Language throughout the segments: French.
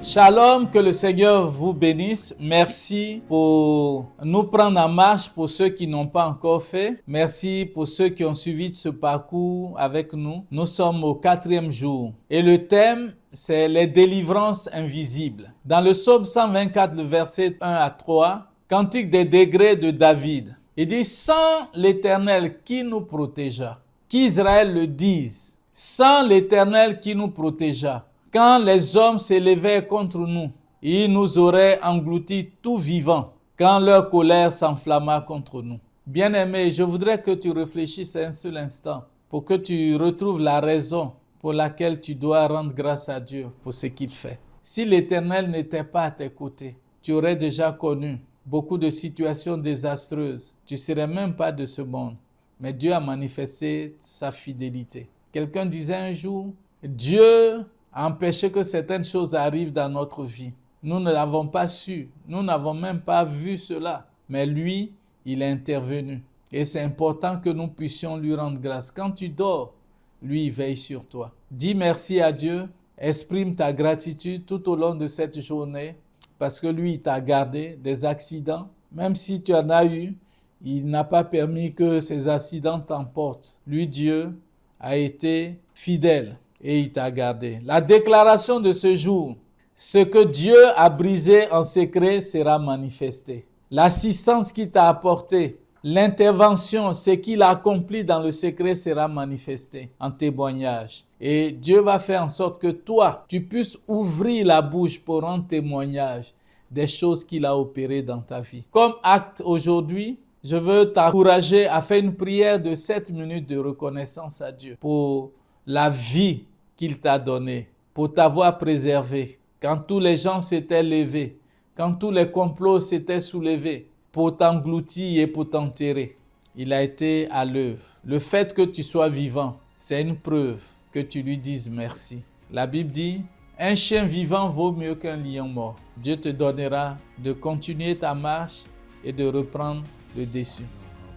Shalom, que le Seigneur vous bénisse. Merci pour nous prendre en marche pour ceux qui n'ont pas encore fait. Merci pour ceux qui ont suivi ce parcours avec nous. Nous sommes au 4e jour et le thème, c'est les délivrances invisibles. Dans le psaume 124, le verset 1 à 3, Cantique des degrés de David. Il dit, sans l'Éternel qui nous protégea, qu'Israël le dise, sans l'Éternel qui nous protégea, quand les hommes s'élevaient contre nous, ils nous auraient engloutis tout vivants, quand leur colère s'enflamma contre nous. Bien-aimé, je voudrais que tu réfléchisses un seul instant pour que tu retrouves la raison pour laquelle tu dois rendre grâce à Dieu pour ce qu'il fait. Si l'Éternel n'était pas à tes côtés, tu aurais déjà connu beaucoup de situations désastreuses. Tu ne serais même pas de ce monde. Mais Dieu a manifesté sa fidélité. Quelqu'un disait un jour, Dieu a empêché que certaines choses arrivent dans notre vie. Nous ne l'avons pas su, nous n'avons même pas vu cela. Mais lui, il est intervenu. Et c'est important que nous puissions lui rendre grâce. Quand tu dors, lui, il veille sur toi. Dis merci à Dieu, exprime ta gratitude tout au long de cette journée parce que lui, il t'a gardé des accidents. Même si tu en as eu, il n'a pas permis que ces accidents t'emportent. Lui, Dieu, a été fidèle et il t'a gardé. La déclaration de ce jour, ce que Dieu a brisé en secret sera manifesté. L'assistance qu'il t'a apportée, l'intervention, ce qu'il a accompli dans le secret sera manifesté en témoignage. Et Dieu va faire en sorte que toi, tu puisses ouvrir la bouche pour rendre témoignage des choses qu'il a opérées dans ta vie. Comme acte aujourd'hui, je veux t'encourager à faire une prière de 7 minutes de reconnaissance à Dieu pour la vie qu'il t'a donnée, pour t'avoir préservé. Quand tous les gens s'étaient levés, quand tous les complots s'étaient soulevés pour t'engloutir et pour t'enterrer, il a été à l'œuvre. Le fait que tu sois vivant, c'est une preuve que tu lui dises merci. La Bible dit, un chien vivant vaut mieux qu'un lion mort. Dieu te donnera de continuer ta marche et de reprendre le dessus.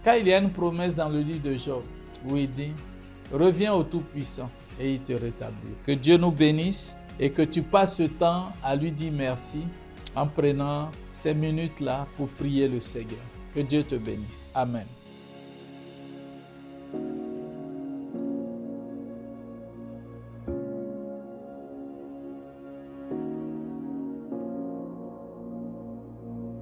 Car il y a une promesse dans le livre de Job où il dit, reviens au Tout-Puissant et il te rétablira. Que Dieu nous bénisse et que tu passes ce temps à lui dire merci en prenant ces minutes-là pour prier le Seigneur. Que Dieu te bénisse. Amen.